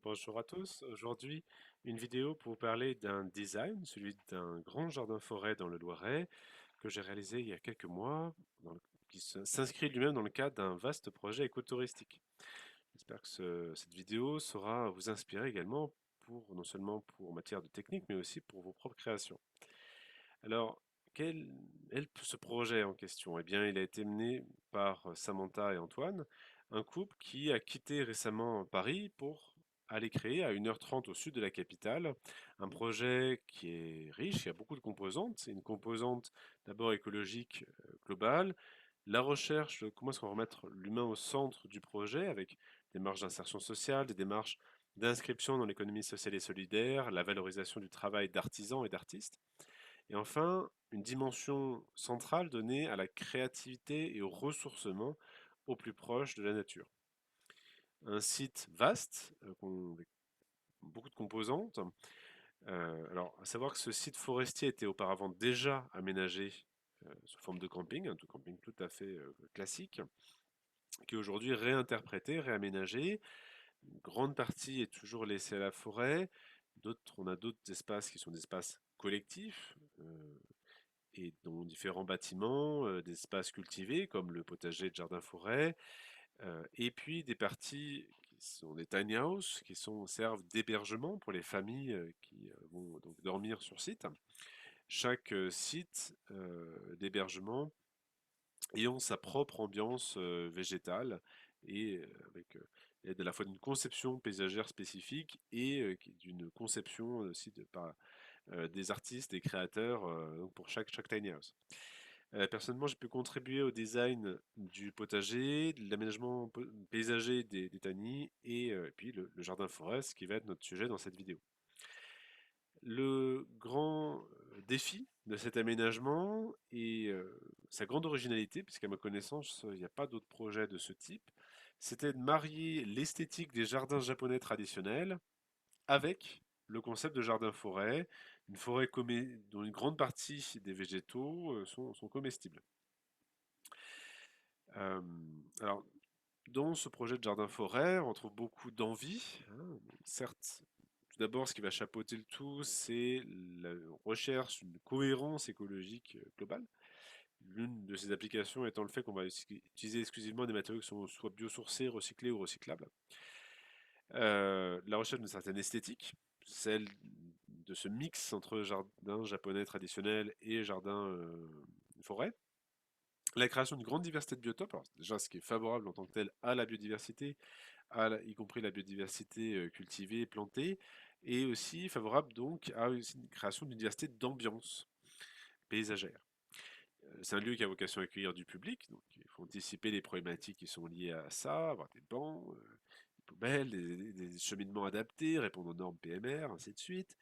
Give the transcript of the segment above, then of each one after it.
Bonjour à tous. Aujourd'hui, une vidéo pour vous parler d'un design, celui d'un grand jardin-forêt dans le Loiret, que j'ai réalisé il y a quelques mois, qui s'inscrit lui-même dans le cadre d'un vaste projet écotouristique. J'espère que cette vidéo saura vous inspirer également pour, non seulement pour matière de technique, mais aussi pour vos propres créations. Alors, quel est ce projet en question? Eh bien, il a été mené par Samantha et Antoine, un couple qui a quitté récemment Paris pour aller créer à 1h30 au sud de la capitale un projet qui est riche, il y a beaucoup de composantes. C'est une composante d'abord écologique globale, la recherche de comment est-ce qu'on va remettre l'humain au centre du projet avec des démarches d'insertion sociale, des démarches d'inscription dans l'économie sociale et solidaire, la valorisation du travail d'artisans et d'artistes. Et enfin, une dimension centrale donnée à la créativité et au ressourcement au plus proche de la nature. Un site vaste, avec beaucoup de composantes. Alors, à savoir que ce site forestier était auparavant déjà aménagé sous forme de camping, un camping tout à fait classique, qui est aujourd'hui réinterprété, réaménagé. Une grande partie est toujours laissée à la forêt. On a d'autres espaces qui sont des espaces collectifs, et dont différents bâtiments, des espaces cultivés comme le potager de jardin-forêt, et puis des parties qui sont des tiny houses, servent d'hébergement pour les familles qui vont donc dormir sur site. Chaque site d'hébergement ayant sa propre ambiance végétale et avec l'aide à la fois d'une conception paysagère spécifique et d'une conception aussi des artistes et créateurs donc pour chaque tiny house. Personnellement, j'ai pu contribuer au design du potager, de l'aménagement paysager des tanis et puis le jardin forêt, ce qui va être notre sujet dans cette vidéo. Le grand défi de cet aménagement et sa grande originalité, puisqu'à ma connaissance, il n'y a pas d'autres projets de ce type, c'était de marier l'esthétique des jardins japonais traditionnels avec le concept de jardin-forêt, une forêt dont une grande partie des végétaux sont comestibles. Euh, alors, dans ce projet de jardin-forêt, on trouve beaucoup d'envie, hein. Certes, tout d'abord, ce qui va chapeauter le tout, c'est la recherche d'une cohérence écologique globale. L'une de ces applications étant le fait qu'on va utiliser exclusivement des matériaux qui sont soit biosourcés, recyclés ou recyclables. La recherche d'une certaine esthétique, celle de ce mix entre jardin japonais traditionnel et jardin forêt. La création d'une grande diversité de biotopes, alors déjà ce qui est favorable en tant que tel à la biodiversité, y compris la biodiversité cultivée, plantée, et aussi favorable donc à une création d'une diversité d'ambiance paysagère. C'est un lieu qui a vocation à accueillir du public, donc il faut anticiper les problématiques qui sont liées à ça, avoir des bancs, des poubelles, des cheminements adaptés, répondre aux normes PMR, ainsi de suite.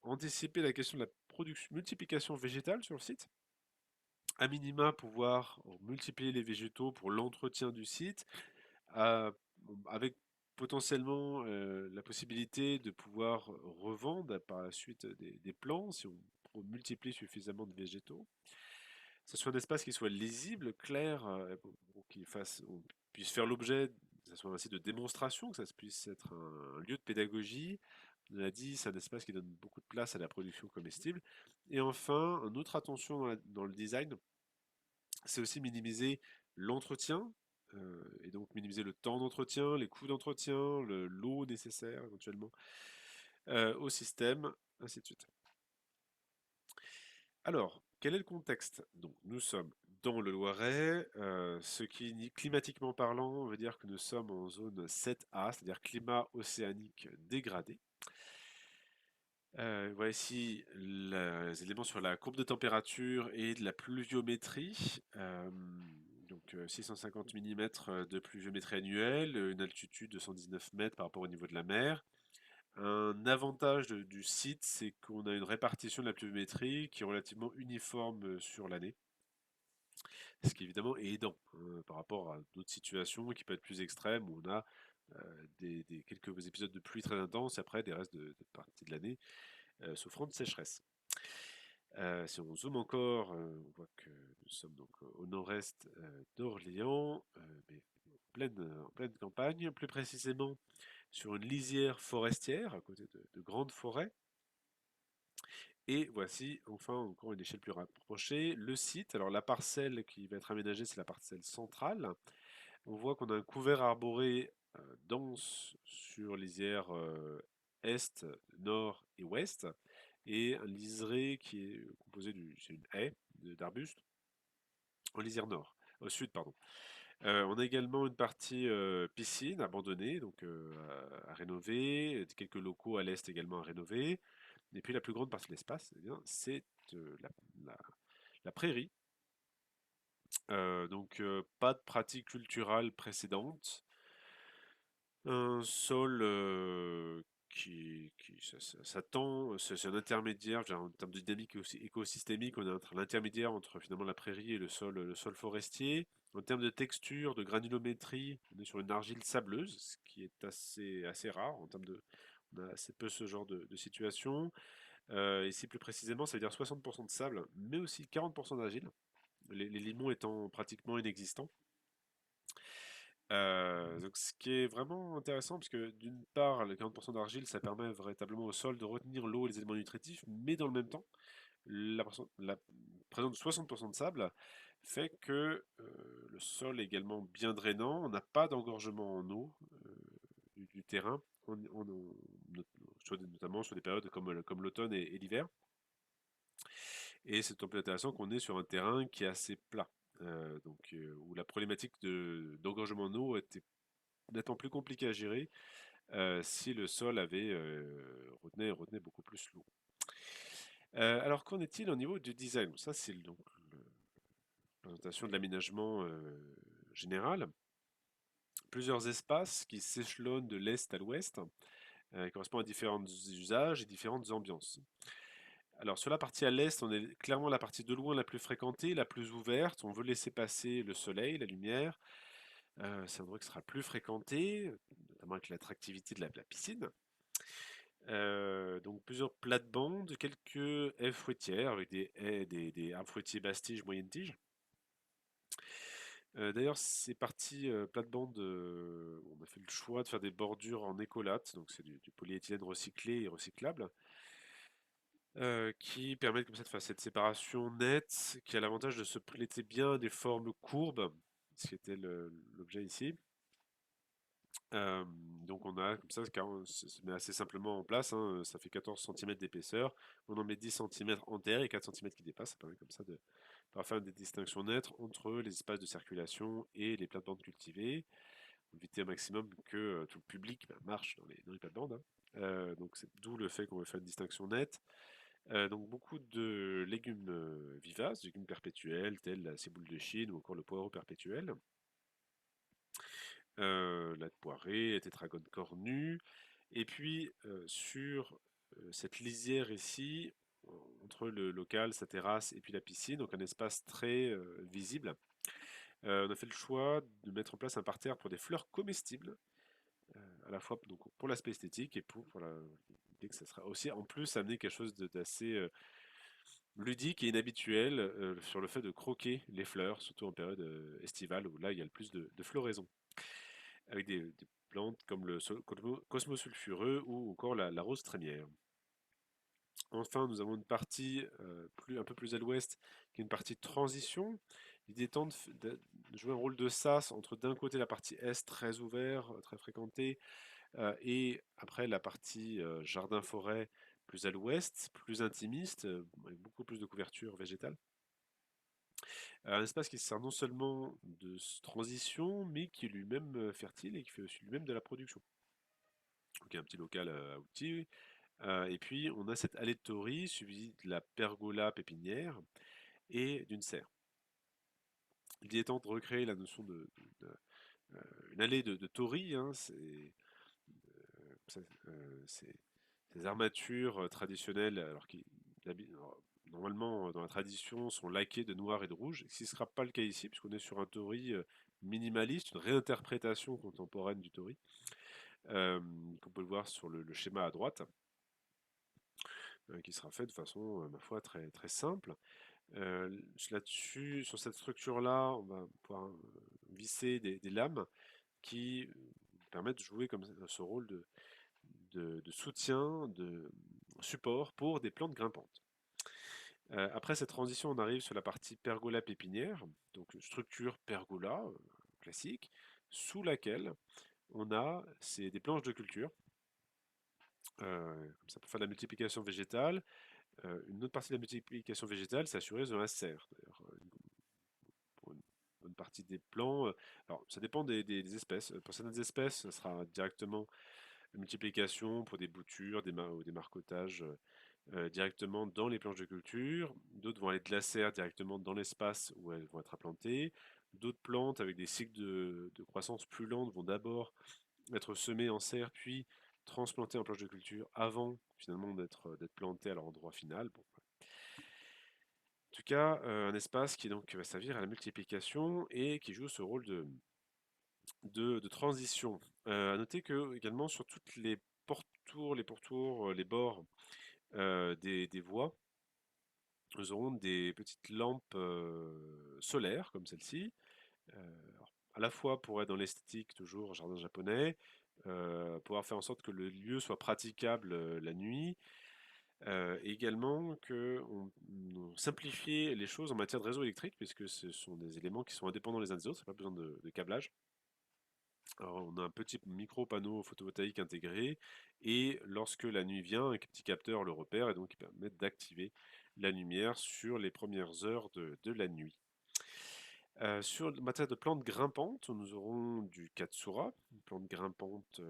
Anticiper la question de la multiplication végétale sur le site, à minima pouvoir multiplier les végétaux pour l'entretien du site, avec potentiellement la possibilité de pouvoir revendre par la suite des plants si on multiplie suffisamment de végétaux. Ce soit un espace qui soit lisible, clair, pour on puisse faire l'objet, que ça soit un site de démonstration, que ça puisse être un lieu de pédagogie. On l'a dit, c'est un espace qui donne beaucoup de place à la production comestible. Et enfin, une autre attention dans le design, c'est aussi minimiser l'entretien, et donc minimiser le temps d'entretien, les coûts d'entretien, l'eau nécessaire éventuellement au système, ainsi de suite. Alors, quel est le contexte? Donc, nous sommes dans le Loiret, ce qui, climatiquement parlant, veut dire que nous sommes en zone 7A, c'est-à-dire climat océanique dégradé. Voici les éléments sur la courbe de température et de la pluviométrie. Donc 650 mm de pluviométrie annuelle, une altitude de 119 mètres par rapport au niveau de la mer. Un avantage du site, c'est qu'on a une répartition de la pluviométrie qui est relativement uniforme sur l'année, ce qui évidemment est aidant par rapport à d'autres situations qui peuvent être plus extrêmes où on a quelques épisodes de pluie très intenses et après des restes de parties de l'année souffrant de sécheresse. Si on zoome encore, on voit que nous sommes donc au nord-est d'Orléans, mais en pleine campagne. Plus précisément, sur une lisière forestière, à côté de grandes forêts. Et voici, enfin, encore une échelle plus rapprochée, le site. Alors la parcelle qui va être aménagée, c'est la parcelle centrale. On voit qu'on a un couvert arboré dense sur lisière est, nord et ouest, et un liseré qui est composé c'est une haie d'arbustes en lisière nord, au sud, pardon. On a également une partie piscine abandonnée, donc à rénover, quelques locaux à l'est également à rénover. Et puis la plus grande partie de l'espace, eh bien, c'est la- la prairie. Donc pas de pratique culturelle précédente. Un sol ça tend, c'est un intermédiaire, je veux dire, en termes de dynamique écosystémique, on est entre l'intermédiaire entre finalement la prairie et le sol forestier. En termes de texture, de granulométrie, on est sur une argile sableuse, ce qui est assez rare en termes de, on a assez peu ce genre de situation. Ici plus précisément, ça veut dire 60% de sable, mais aussi 40% d'argile, les limons étant pratiquement inexistants. Donc ce qui est vraiment intéressant, parce que d'une part, le 40% d'argile, ça permet véritablement au sol de retenir l'eau et les éléments nutritifs, mais dans le même temps, la présence de 60% de sable fait que le sol est également bien drainant, on n'a pas d'engorgement en eau du terrain, notamment sur des périodes comme l'automne et l'hiver. Et c'est d'autant plus intéressant qu'on est sur un terrain qui est assez plat. Où la problématique d'engorgement en eau était nettement plus compliqué à gérer si le sol avait retenait beaucoup plus l'eau. Alors qu'en est-il au niveau du design? Ça, c'est donc la présentation de l'aménagement général. Plusieurs espaces qui s'échelonnent de l'est à l'ouest, correspondent à différents usages et différentes ambiances. Alors sur la partie à l'est, on est clairement la partie de loin la plus fréquentée, la plus ouverte. On veut laisser passer le soleil, la lumière. C'est un endroit qui sera plus fréquenté, notamment avec l'attractivité de la piscine. Donc plusieurs plates-bandes, quelques haies fruitières avec des arbres fruitiers basse-tige, moyenne-tige. D'ailleurs, ces parties plates-bandes, on a fait le choix de faire des bordures en écolate, donc c'est du polyéthylène recyclé et recyclable, qui permettent comme ça de faire cette séparation nette, qui a l'avantage de se prêter bien à des formes courbes, ce qui était l'objet ici. Euh, donc on a comme ça, se met assez simplement en place, hein, ça fait 14 cm d'épaisseur, on en met 10 cm en terre et 4 cm qui dépassent, ça permet comme ça de pouvoir faire des distinctions nettes entre les espaces de circulation et les plates-bandes cultivées, éviter au maximum que tout le public marche dans les plates-bandes, hein. Donc c'est d'où le fait qu'on veut faire une distinction nette. Donc beaucoup de légumes vivaces, légumes perpétuels tels la ciboule de Chine ou encore le poireau perpétuel, la poirée, la tétragone cornue. Et puis sur cette lisière ici, entre le local, sa terrasse et puis la piscine, donc un espace très visible, on a fait le choix de mettre en place un parterre pour des fleurs comestibles, à la fois donc, pour l'aspect esthétique et pour l'idée que ça sera aussi en plus amener quelque chose d'assez ludique et inhabituel sur le fait de croquer les fleurs, surtout en période estivale où là il y a le plus de floraison, avec des plantes comme le cosmos sulfureux ou encore la rose trémière. Enfin, nous avons une partie un peu plus à l'ouest, qui est une partie de transition. L'idée étant de jouer un rôle de sas entre d'un côté la partie est très ouvert, très fréquenté, et après la partie jardin-forêt plus à l'ouest, plus intimiste, avec beaucoup plus de couverture végétale. Un espace qui sert non seulement de transition, mais qui est lui-même fertile et qui fait aussi lui-même de la production. Donc il y a un petit local à outils. Et puis on a cette allée de Tory suivie de la pergola pépinière et d'une serre. L'idée étant de recréer la notion une allée de Tory, hein, c'est ces armatures traditionnelles, normalement dans la tradition sont laquées de noir et de rouge, ce qui ne sera pas le cas ici, puisqu'on est sur un Tory minimaliste, une réinterprétation contemporaine du Tory, qu'on peut le voir sur le schéma à droite, qui sera fait de façon, ma foi, très, très simple. Là-dessus, sur cette structure-là, on va pouvoir visser des lames qui permettent de jouer comme ce rôle de soutien, de support pour des plantes grimpantes. Après cette transition, on arrive sur la partie pergola pépinière, donc structure pergola classique, sous laquelle on a des planches de culture, comme ça pour faire de la multiplication végétale. Une autre partie de la multiplication végétale, c'est assurée dans la serre. D'ailleurs, pour une bonne partie des plants, alors ça dépend des espèces. Pour certaines espèces, ça sera directement la multiplication pour des boutures ou des marcottages directement dans les planches de culture. D'autres vont aller de la serre directement dans l'espace où elles vont être implantées. D'autres plantes avec des cycles de croissance plus lentes vont d'abord être semées en serre, puis transplantées en planche de culture avant finalement d'être plantées à leur endroit final. Bon. En tout cas, un espace qui donc va servir à la multiplication et qui joue ce rôle de transition. À noter que également sur toutes les pourtours, les bords des voies, nous aurons des petites lampes solaires comme celle-ci, à la fois pour être dans l'esthétique toujours jardin japonais, pouvoir faire en sorte que le lieu soit praticable la nuit, et également on simplifie les choses en matière de réseau électrique puisque ce sont des éléments qui sont indépendants les uns des autres, c'est pas besoin de câblage. Alors, on a un petit micro-panneau photovoltaïque intégré et lorsque la nuit vient, un petit capteur le repère et donc il permet d'activer la lumière sur les premières heures de la nuit. Sur le matière de plantes grimpantes, nous aurons du Katsura, une plante grimpante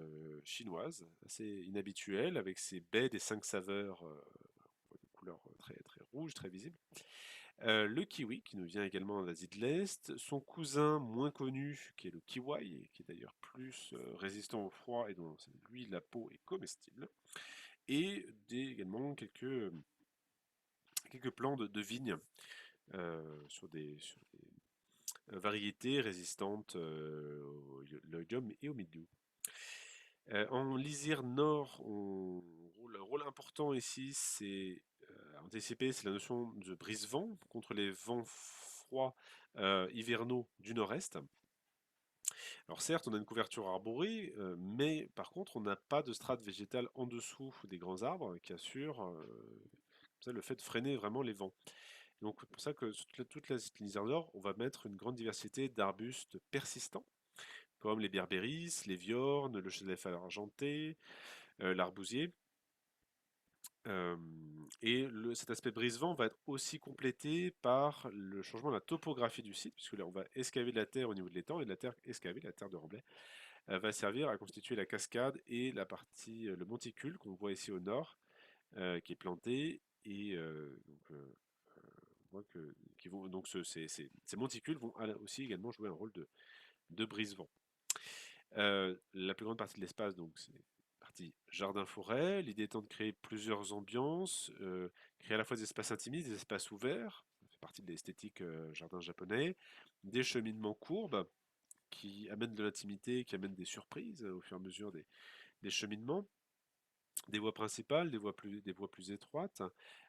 chinoise, assez inhabituelle, avec ses baies des 5 saveurs, de couleur très, très rouge, très visible. Le kiwi, qui nous vient également d'Asie de l'Est, son cousin moins connu, qui est le kiwai, qui est d'ailleurs plus résistant au froid et dont lui la peau est comestible, et également quelques plants de vigne sur des variétés résistantes au l'oïdium et au mildiou. En lisière nord, le rôle important ici, c'est anticiper, c'est la notion de brise-vent contre les vents froids hivernaux du nord-est. Alors certes, on a une couverture arborée, mais par contre, on n'a pas de strate végétale en dessous des grands arbres qui assure le fait de freiner vraiment les vents. Donc c'est pour ça que sur toute la lisière nord, on va mettre une grande diversité d'arbustes persistants, comme les berbéris, les viornes, le chêne argenté, l'arbousier. Et cet aspect brise-vent va être aussi complété par le changement de la topographie du site, puisque là on va escaver de la terre au niveau de l'étang, et de la terre escavée, la terre de remblai, va servir à constituer la cascade et le monticule qu'on voit ici au nord, qui est planté, et on voit donc ces monticules vont aussi également jouer un rôle de brise-vent. La plus grande partie de l'espace, donc c'est partie jardin-forêt. L'idée étant de créer plusieurs ambiances, créer à la fois des espaces intimistes, des espaces ouverts, ça fait partie de l'esthétique jardin japonais, des cheminements courbes qui amènent de l'intimité, qui amènent des surprises au fur et à mesure des cheminements, des voies principales, des voies plus étroites,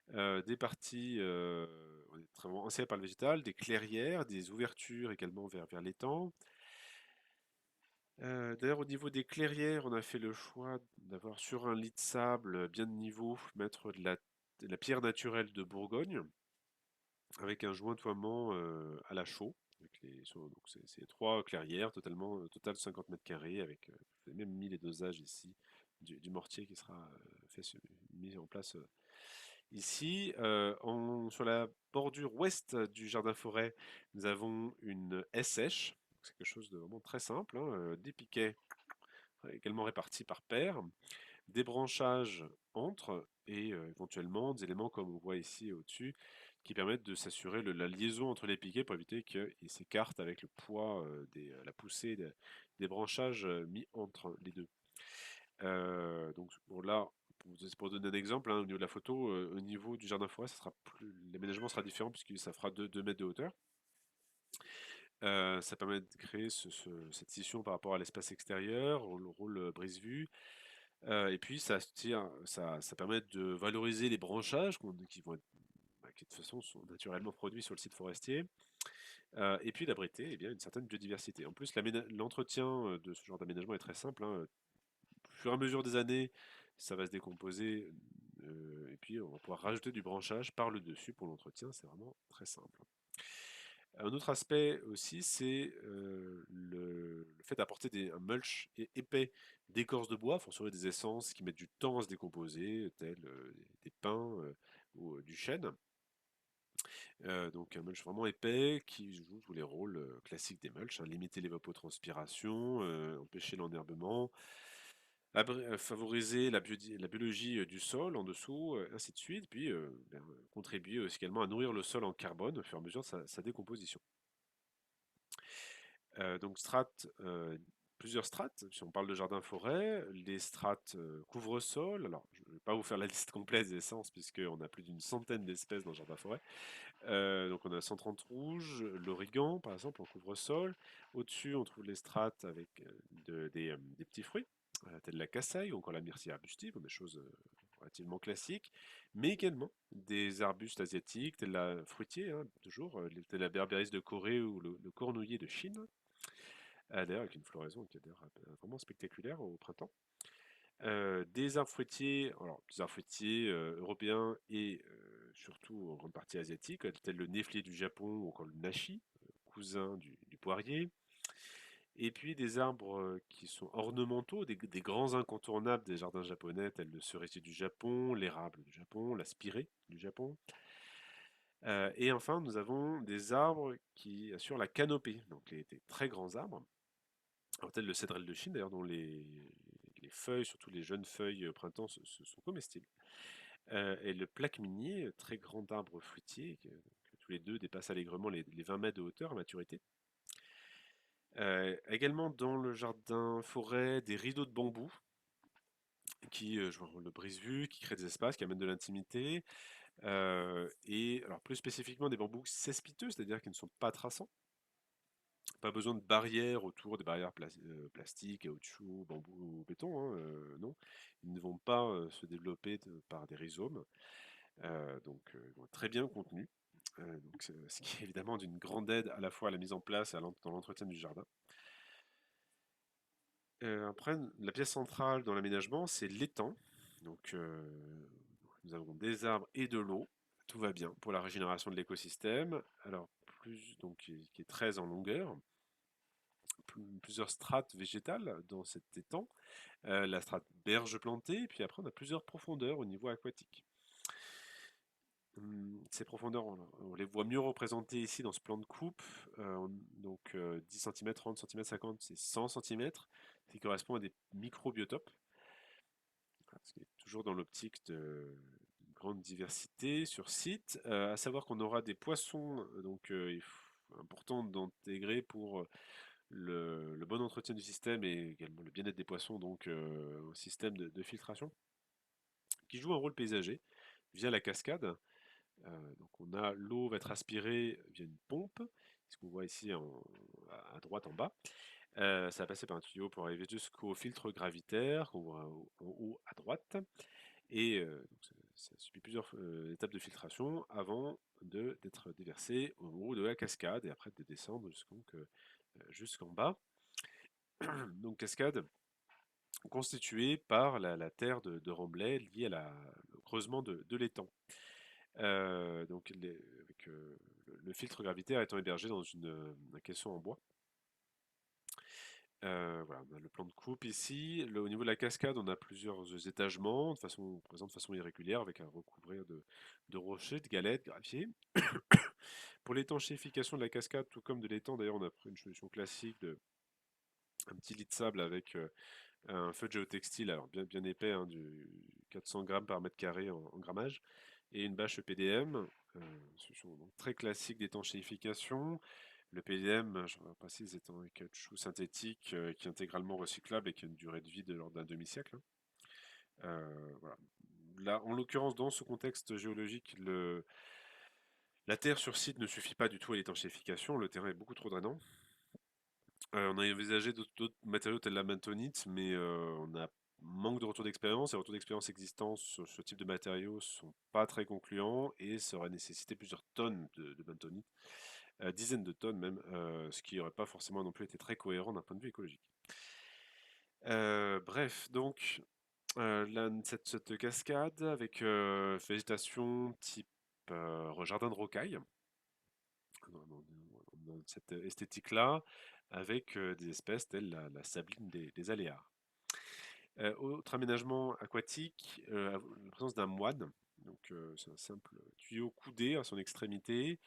des parties on est très enserré par le végétal, des clairières, des ouvertures également vers l'étang. D'ailleurs, au niveau des clairières, on a fait le choix d'avoir sur un lit de sable bien de niveau, mettre de la pierre naturelle de Bourgogne, avec un jointoiement à la chaux. Donc c'est 3 clairières, total 50 mètres carrés, avec j'ai même mis les dosages ici du mortier qui sera mis en place ici. Sur la bordure ouest du jardin-forêt, nous avons une haie sèche. C'est quelque chose de vraiment très simple, hein, des piquets également répartis par paire, des branchages entre et éventuellement des éléments comme on voit ici au-dessus qui permettent de s'assurer la liaison entre les piquets pour éviter qu'ils s'écartent avec le poids, la poussée des branchages mis entre les deux. Donc bon, là, pour donner un exemple, hein, au niveau de la photo, au niveau du jardin forêt, l'aménagement sera différent puisque ça fera 2 mètres de hauteur. Ça permet de créer cette scission par rapport à l'espace extérieur, au rôle brise-vue. Et puis ça permet de valoriser les branchages qui vont être, qui de toute façon sont naturellement produits sur le site forestier. et puis d'abriter eh bien, une certaine biodiversité. En plus, l'entretien de ce genre d'aménagement est très simple, hein. Au fur et à mesure des années, ça va se décomposer, et puis on va pouvoir rajouter du branchage par le dessus pour l'entretien, c'est vraiment très simple. Un autre aspect aussi, c'est le fait d'apporter un mulch épais d'écorce de bois, forcément des essences qui mettent du temps à se décomposer, tels des pins ou du chêne. Donc un mulch vraiment épais qui joue tous les rôles classiques des mulchs, hein, limiter l'évapotranspiration, empêcher l'enherbement, favoriser la biologie du sol en dessous, ainsi de suite, puis contribuer aussi également à nourrir le sol en carbone au fur et à mesure de sa décomposition. Donc plusieurs strates, si on parle de jardin-forêt, les strates couvre-sol. Alors, je ne vais pas vous faire la liste complète des essences, puisqu'on a plus d'une centaine d'espèces dans le jardin-forêt. Donc, on a 130 rouges, l'origan, par exemple, en couvre-sol. Au-dessus, on trouve les strates avec des petits fruits, tels la cassaille ou encore la myrtille arbustive, des choses relativement classiques, mais également des arbustes asiatiques, tels la fruitier, hein, toujours, tels la berbéris de Corée ou le cornouiller de Chine. D'ailleurs, avec une floraison qui est d'ailleurs vraiment spectaculaire au printemps. Des arbres fruitiers, alors des arbres fruitiers européens et surtout en grande partie asiatiques, tels le néflier du Japon ou encore le nashi, cousin du poirier. Et puis des arbres qui sont ornementaux, des grands incontournables des jardins japonais, tels le cerisier du Japon, l'érable du Japon, la spirée du Japon. Et enfin, nous avons des arbres qui assurent la canopée, donc des très grands arbres. Alors, tel le cédrel de Chine, d'ailleurs, dont les feuilles, surtout les jeunes feuilles au printemps, sont comestibles. Et le plaque minier, très grand arbre fruitier, que tous les deux dépassent allègrement les 20 mètres de hauteur à maturité. Également dans le jardin forêt, des rideaux de bambou qui jouent un rôle de brise-vue, qui créent des espaces, qui amènent de l'intimité. Et alors plus spécifiquement des bambous cespiteux, c'est-à-dire qui ne sont pas traçants. Pas besoin de barrières autour, des barrières plastiques, caoutchouc, bambou ou béton, hein, non. Ils ne vont pas se développer par des rhizomes, donc ils vont être très bien contenus. Donc, ce qui est évidemment d'une grande aide à la fois à la mise en place et dans l'entretien du jardin. Après, la pièce centrale dans l'aménagement, c'est l'étang. Donc, nous avons des arbres et de l'eau. Tout va bien pour la régénération de l'écosystème. Alors, donc, qui est 13 en longueur, plusieurs strates végétales dans cet étang. La strate berge plantée, et puis après on a plusieurs profondeurs au niveau aquatique. Ces profondeurs, on les voit mieux représentées ici dans ce plan de coupe. Donc 10 cm, 30 cm, 50, c'est 100 cm, qui correspond à des microbiotopes. Ce qui est toujours dans l'optique de grande diversité sur site. À savoir qu'on aura des poissons, donc important d'intégrer pour le bon entretien du système et également le bien-être des poissons, donc au système de filtration, qui joue un rôle paysager via la cascade. Donc l'eau va être aspirée via une pompe, ce qu'on voit ici à droite en bas. Ça va passer par un tuyau pour arriver jusqu'au filtre gravitaire qu'on voit en haut à droite. Et donc ça subit plusieurs étapes de filtration avant d'être déversé au haut de la cascade et après de descendre jusqu'en bas. Donc cascade constituée par la terre de remblai liée au creusement de l'étang. Donc avec le filtre gravitaire étant hébergé dans un caisson en bois. Voilà, on a le plan de coupe ici. Au niveau de la cascade, on a plusieurs étagements, présents de façon irrégulière, avec un recouvrir de rochers, de galettes, graffiés. Pour l'étanchéification de la cascade, tout comme de l'étang, d'ailleurs, on a pris une solution classique un petit lit de sable avec un feu de géotextile, alors bien épais, hein, du 400 grammes par mètre carré en grammage, et une bâche PDM, solution donc très classique d'étanchéification. Le PDM, je précise, étant un caoutchouc synthétique qui est intégralement recyclable et qui a une durée de vie de l'ordre d'un demi-siècle, hein. Voilà. Là, en l'occurrence, dans ce contexte géologique, la terre sur site ne suffit pas du tout à l'étanchéification, le terrain est beaucoup trop drainant. On a envisagé d'autres matériaux tels la bentonite, mais on a manque de retour d'expérience. Les retours d'expérience existants sur ce type de matériaux sont pas très concluants et ça aurait nécessité plusieurs tonnes de bentonite. dizaines de tonnes même, ce qui n'aurait pas forcément non plus été très cohérent d'un point de vue écologique. Bref, donc cette cascade avec végétation type jardin de rocaille, dans cette esthétique-là, avec des espèces telles la sabline des aléas. Autre aménagement aquatique, la présence d'un moine. Donc c'est un simple tuyau coudé à son extrémité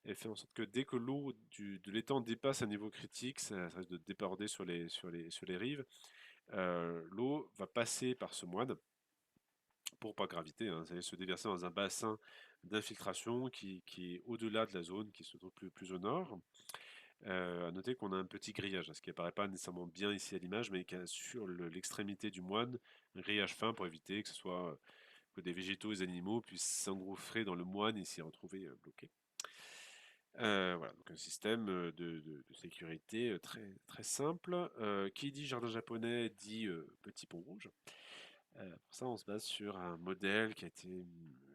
et fait en sorte que dès que l'eau de l'étang dépasse un niveau critique, ça risque de déborder sur les rives. L'eau va passer par ce moine pour pas graviter, hein, ça va se déverser dans un bassin d'infiltration qui est au-delà de la zone qui se trouve plus au nord. À noter qu'on a un petit grillage, ce qui apparaît pas nécessairement bien ici à l'image, mais qui a sur l'extrémité du moine un grillage fin pour éviter que ce soit que des végétaux et des animaux puissent s'engouffrer dans le moine et s'y retrouver bloqués. Voilà, donc un système de sécurité très simple. Qui dit jardin japonais dit petit pont rouge. Pour ça, on se base sur un modèle qui a été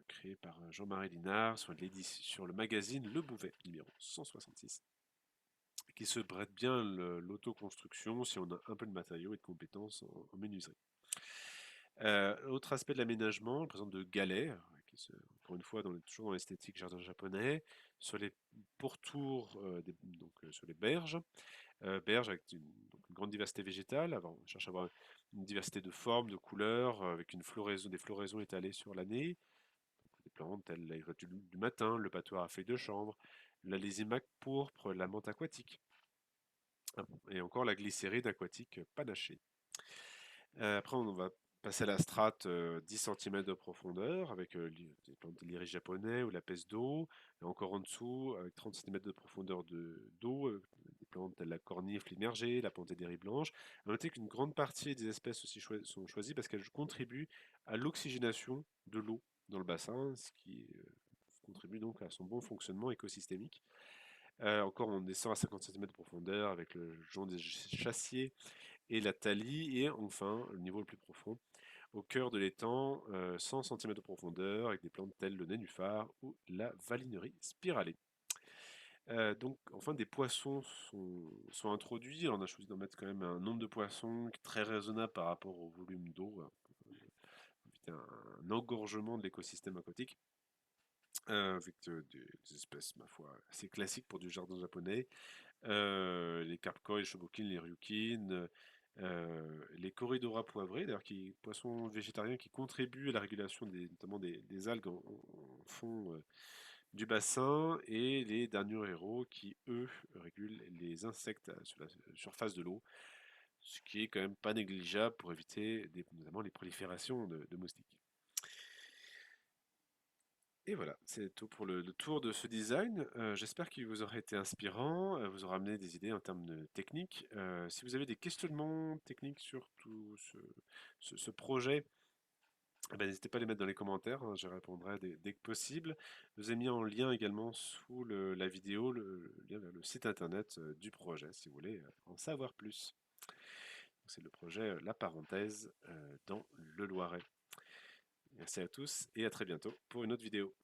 créé par Jean-Marie Linard sur le magazine Le Bouvet, numéro 166, qui se prête bien l'autoconstruction si on a un peu de matériaux et de compétences en menuiserie. Autre aspect de l'aménagement, par exemple de galets, encore une fois toujours dans l'esthétique jardin japonais, sur les pourtours, sur les berges, berges avec donc une grande diversité végétale. On cherche à avoir une diversité de formes, de couleurs, avec des floraisons étalées sur l'année. Des plantes telles l'agriculture du matin, le patois à feuilles de chanvre, la lysimaque pourpre, la menthe aquatique, et encore la glycéride aquatique panachée. Après, on va passer à la strate 10 cm de profondeur avec des plantes de l'iris japonais ou la peste d'eau. Et encore en dessous, avec 30 cm de profondeur d'eau, des plantes telles la cornifle immergée, la pentadérie blanche. À noter qu'une grande partie des espèces aussi sont choisies parce qu'elles contribuent à l'oxygénation de l'eau dans le bassin, ce qui contribue donc à son bon fonctionnement écosystémique. Encore, on descend à 50 cm de profondeur avec le jonc des chassiers et la thalie, et enfin, le niveau le plus profond, au cœur de l'étang, 100 cm de profondeur, avec des plantes telles le nénuphar ou la valinerie spiralée. Donc, enfin, des poissons sont introduits. Alors, on a choisi d'en mettre quand même un nombre de poissons très raisonnable par rapport au volume d'eau, hein, pour éviter un engorgement de l'écosystème aquatique. Avec des espèces, ma foi, assez classiques pour du jardin japonais. Les carp koi, les shobokin, les ryukin, les corridora poivrés, d'ailleurs, poissons végétariens qui contribuent à la régulation notamment des algues en fond du bassin, et les héros qui, eux, régulent les insectes sur la surface de l'eau, ce qui est quand même pas négligeable pour éviter notamment les proliférations de moustiques. Et voilà, c'est tout pour le tour de ce design. J'espère qu'il vous aura été inspirant, vous aura amené des idées en termes de technique. Si vous avez des questionnements techniques sur tout ce projet, eh ben, n'hésitez pas à les mettre dans les commentaires, hein, je répondrai dès que possible. Je vous ai mis en lien également sous la vidéo le lien vers le site internet du projet, si vous voulez en savoir plus. C'est le projet La Parenthèse dans le Loiret. Merci à tous et à très bientôt pour une autre vidéo.